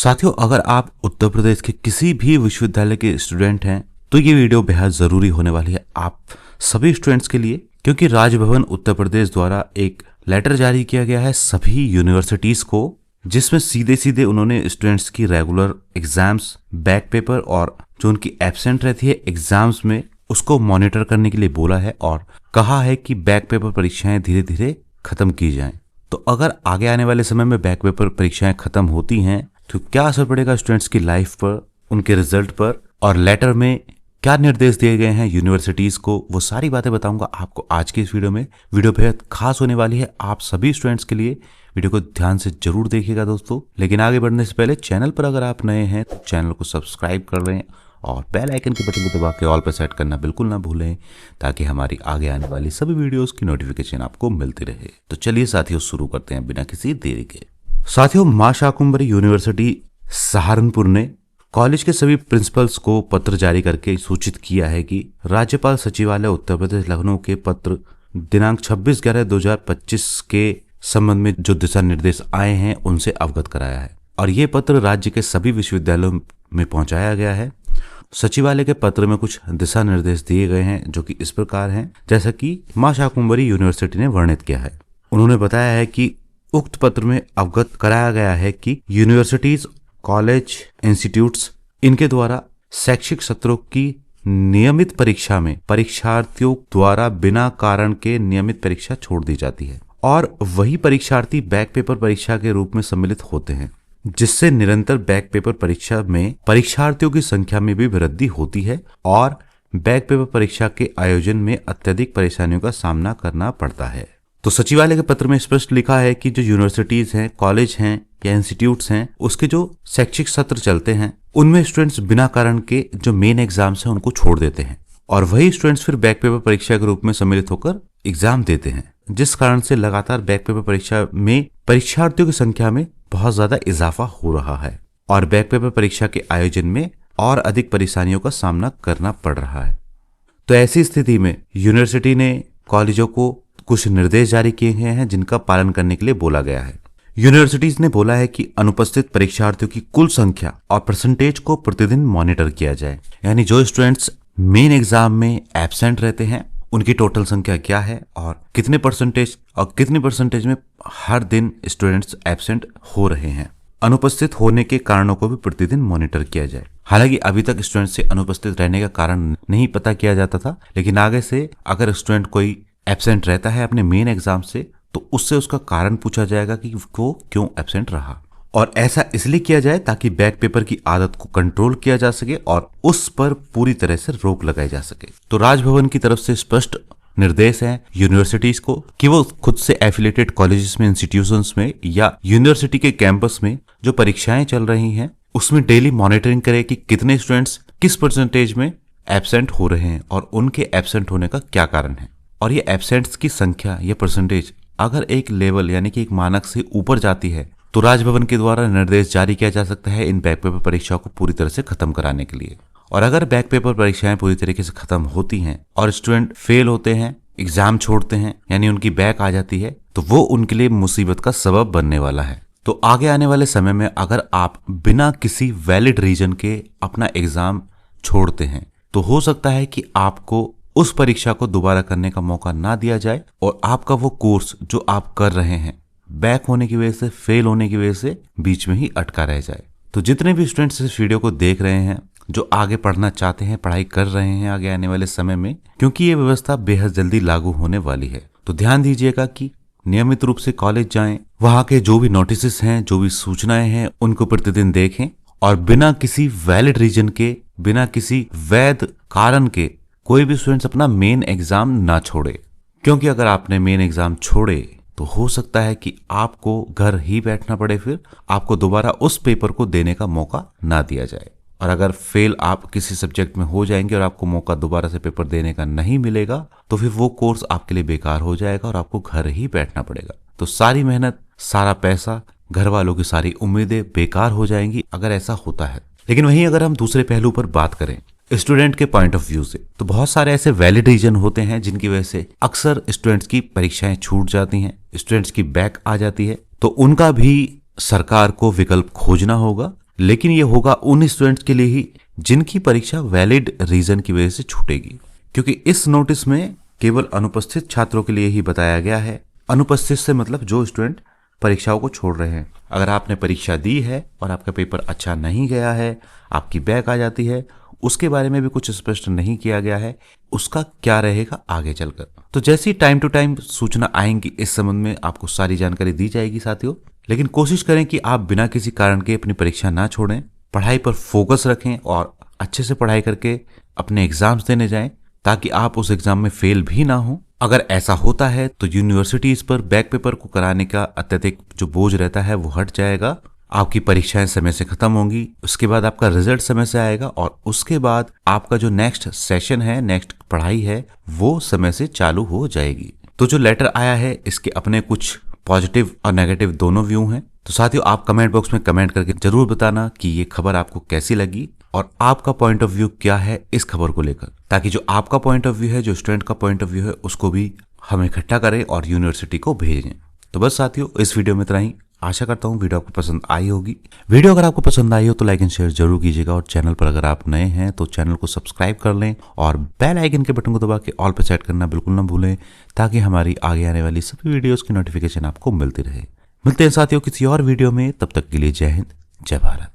साथियों, अगर आप उत्तर प्रदेश के किसी भी विश्वविद्यालय के स्टूडेंट हैं तो ये वीडियो बेहद जरूरी होने वाली है आप सभी स्टूडेंट्स के लिए, क्योंकि राजभवन उत्तर प्रदेश द्वारा एक लेटर जारी किया गया है सभी यूनिवर्सिटीज को, जिसमें सीधे सीधे उन्होंने स्टूडेंट्स की रेगुलर एग्जाम्स, बैक पेपर और जो उनकी एब्सेंट रहती है एग्जाम्स में उसको मॉनिटर करने के लिए बोला है और कहा है कि बैक पेपर परीक्षाएं धीरे धीरे खत्म की जाएं। तो अगर आगे आने वाले समय में बैक पेपर परीक्षाएं खत्म होती हैं तो क्या असर पड़ेगा स्टूडेंट्स की लाइफ पर, उनके रिजल्ट पर, और लेटर में क्या निर्देश दिए गए हैं यूनिवर्सिटीज को, वो सारी बातें बताऊंगा आपको आज की इस वीडियो में। वीडियो बेहद खास होने वाली है आप सभी स्टूडेंट्स के लिए। वीडियो को ध्यान से जरूर देखिएगा दोस्तों। लेकिन आगे बढ़ने से पहले चैनल पर अगर आप नए हैं तो चैनल को सब्सक्राइब कर लें और बेल आइकन के बटन को दबा के ऑल पर सेट करना बिल्कुल ना भूलें, ताकि हमारी आगे आने वाली सभी वीडियोस की नोटिफिकेशन आपको मिलती रहे। तो चलिए साथियों, शुरू करते हैं बिना किसी देरी के। साथियों, मां शाकुंभरी यूनिवर्सिटी सहारनपुर ने कॉलेज के सभी प्रिंसिपल्स को पत्र जारी करके सूचित किया है कि राज्यपाल सचिवालय उत्तर प्रदेश लखनऊ के पत्र दिनांक 26/11/2025 के संबंध में जो दिशा निर्देश आए हैं उनसे अवगत कराया है और ये पत्र राज्य के सभी विश्वविद्यालयों में पहुंचाया गया है। सचिवालय के पत्र में कुछ दिशा निर्देश दिए गए हैं जो कि इस प्रकार हैं, जैसा कि मां शाकुंभरी यूनिवर्सिटी ने वर्णित किया है। उन्होंने बताया है कि उक्त पत्र में अवगत कराया गया है कि यूनिवर्सिटीज, कॉलेज, इंस्टीट्यूट्स, इनके द्वारा शैक्षिक सत्रों की नियमित परीक्षा में परीक्षार्थियों द्वारा बिना कारण के नियमित परीक्षा छोड़ दी जाती है और वही परीक्षार्थी बैक पेपर परीक्षा के रूप में सम्मिलित होते हैं, जिससे निरंतर बैक पेपर परीक्षा में परीक्षार्थियों की संख्या में भी वृद्धि होती है और बैक पेपर परीक्षा के आयोजन में अत्यधिक परेशानियों का सामना करना पड़ता है। तो सचिवालय के पत्र में स्पष्ट लिखा है कि जो यूनिवर्सिटीज हैं, कॉलेज हैं या इंस्टीट्यूट्स हैं, उसके जो शैक्षिक सत्र चलते हैं उनमें स्टूडेंट्स बिना कारण के जो मेन एग्जाम्स हैं उनको छोड़ देते हैं और वही स्टूडेंट्स फिर बैक पेपर परीक्षा के रूप में सम्मिलित होकर एग्जाम देते हैं, जिस कारण से लगातार बैक पेपर परीक्षा में परीक्षार्थियों की संख्या में बहुत ज्यादा इजाफा हो रहा है और बैक पेपर परीक्षा के आयोजन में और अधिक परेशानियों का सामना करना पड़ रहा है। तो ऐसी स्थिति में यूनिवर्सिटी ने कॉलेजों को कुछ निर्देश जारी किए गए हैं जिनका पालन करने के लिए बोला गया है। यूनिवर्सिटीज ने बोला है कि अनुपस्थित परीक्षार्थियों की कुल संख्या और परसेंटेज को प्रतिदिन मॉनिटर किया जाए, यानी जो स्टूडेंट्स मेन एग्जाम में एब्सेंट रहते हैं उनकी टोटल संख्या क्या है और कितनी परसेंटेज में हर दिन स्टूडेंट्स एब्सेंट हो रहे हैं। अनुपस्थित होने के कारणों को भी प्रतिदिन मॉनिटर किया जाए। हालांकि अभी तक स्टूडेंट से अनुपस्थित रहने का कारण नहीं पता किया जाता था, लेकिन आगे से अगर स्टूडेंट कोई एब्सेंट रहता है अपने मेन एग्जाम से तो उससे उसका कारण पूछा जाएगा कि वो क्यों एब्सेंट रहा, और ऐसा इसलिए किया जाए ताकि बैक पेपर की आदत को कंट्रोल किया जा सके और उस पर पूरी तरह से रोक लगाई जा सके। तो राजभवन की तरफ से स्पष्ट निर्देश है यूनिवर्सिटीज को कि वो खुद से एफिलिएटेड कॉलेजेस में, इंस्टीट्यूशंस में या यूनिवर्सिटी के कैंपस में जो परीक्षाएं चल रही हैं उसमें डेली मॉनिटरिंग करे कि कितने स्टूडेंट्स किस परसेंटेज में एब्सेंट हो रहे हैं और उनके एब्सेंट होने का क्या कारण है। और ये एब्सेंट्स की संख्या या परसेंटेज अगर एक लेवल यानी कि एक मानक से ऊपर जाती है तो राजभवन के द्वारा निर्देश जारी किया जा सकता है इन बैक पेपर परीक्षाओं को पूरी तरह से खत्म कराने के लिए। और अगर बैक पेपर परीक्षाएं पूरी तरीके से खत्म होती हैं और स्टूडेंट फेल होते हैं, एग्जाम छोड़ते हैं, यानी उनकी बैक आ जाती है, तो वो उनके लिए मुसीबत का सबब बनने वाला है। तो आगे आने वाले समय में अगर आप बिना किसी वैलिड रीजन के अपना एग्जाम छोड़ते हैं तो हो सकता है कि आपको उस परीक्षा को दोबारा करने का मौका ना दिया जाए और आपका वो कोर्स जो आप कर रहे हैं बैक होने की वजह से, फेल होने की वजह से बीच में ही अटका रह जाए। तो जितने भी स्टूडेंट्स इस वीडियो को देख रहे हैं जो आगे पढ़ना चाहते हैं, पढ़ाई कर रहे हैं आगे आने वाले समय में, क्योंकि ये व्यवस्था बेहद जल्दी लागू होने वाली है, तो ध्यान दीजिएगा कि नियमित रूप से कॉलेज जाएं, वहां के जो भी नोटिस हैं, जो भी सूचनाएं हैं उनको प्रतिदिन देखें और बिना किसी वैलिड रीजन के, बिना किसी वैध कारण के कोई भी स्टूडेंट्स अपना मेन एग्जाम ना छोड़े, क्योंकि अगर आपने मेन एग्जाम छोड़े तो हो सकता है कि आपको घर ही बैठना पड़े, फिर आपको दोबारा उस पेपर को देने का मौका ना दिया जाए। और अगर फेल आप किसी सब्जेक्ट में हो जाएंगे और आपको मौका दोबारा से पेपर देने का नहीं मिलेगा तो फिर वो कोर्स आपके लिए बेकार हो जाएगा और आपको घर ही बैठना पड़ेगा। तो सारी मेहनत, सारा पैसा, घर वालों की सारी उम्मीदें बेकार हो जाएंगी अगर ऐसा होता है। लेकिन वहीं अगर हम दूसरे पहलू पर बात करें स्टूडेंट के पॉइंट ऑफ व्यू से, तो बहुत सारे ऐसे वैलिड रीजन होते हैं जिनकी वजह से अक्सर स्टूडेंट्स की परीक्षाएं छूट जाती हैं, स्टूडेंट्स की बैक आ जाती है। तो उनका भी सरकार को विकल्प खोजना होगा लेकिन ये होगा उन स्टूडेंट्स के लिए ही जिनकी परीक्षा वैलिड रीजन की वजह से छूटेगी, क्योंकि इस नोटिस में केवल अनुपस्थित छात्रों के लिए ही बताया गया है। अनुपस्थित से मतलब जो स्टूडेंट परीक्षाओं को छोड़ रहे हैं। अगर आपने परीक्षा दी है और आपका पेपर अच्छा नहीं गया है, आपकी बैक आ जाती है, उसके बारे में भी कुछ स्पष्ट नहीं किया गया है, उसका क्या रहेगा आगे चलकर। तो जैसी टाइम टू टाइम सूचना आएंगी इस संबंध में आपको सारी जानकारी दी जाएगी साथियों। लेकिन कोशिश करें कि आप बिना किसी कारण के अपनी परीक्षा ना छोड़ें, पढ़ाई पर फोकस रखें और अच्छे से पढ़ाई करके अपने एग्जाम्स देने जाएं, ताकि आप उस एग्जाम में फेल भी ना हो। अगर ऐसा होता है तो यूनिवर्सिटीज पर बैक पेपर को कराने का अत्यधिक जो बोझ रहता है वो हट जाएगा, आपकी परीक्षाएं समय से खत्म होंगी, उसके बाद आपका रिजल्ट समय से आएगा और उसके बाद आपका जो नेक्स्ट सेशन है, नेक्स्ट पढ़ाई है, वो समय से चालू हो जाएगी। तो जो लेटर आया है इसके अपने कुछ पॉजिटिव और नेगेटिव दोनों व्यू हैं। तो साथियों आप कमेंट बॉक्स में कमेंट करके जरूर बताना कि ये खबर आपको कैसी लगी और आपका पॉइंट ऑफ व्यू क्या है इस खबर को लेकर, ताकि जो आपका पॉइंट ऑफ व्यू है, जो स्टूडेंट का पॉइंट ऑफ व्यू है, उसको भी हम इकट्ठा करें और यूनिवर्सिटी को भेजें। तो बस साथियों इस वीडियो में इतना ही। आशा करता हूँ वीडियो आपको पसंद आई होगी। वीडियो अगर आपको पसंद आई हो तो लाइक एंड शेयर जरूर कीजिएगा और चैनल पर अगर आप नए हैं तो चैनल को सब्सक्राइब कर लें और बेल आइकन के बटन को दबा के ऑल पर सेट करना बिल्कुल ना भूलें, ताकि हमारी आगे आने वाली सभी वीडियोस की नोटिफिकेशन आपको मिलती रहे। मिलते हैं साथियों किसी और वीडियो में, तब तक के लिए जय हिंद, जय भारत।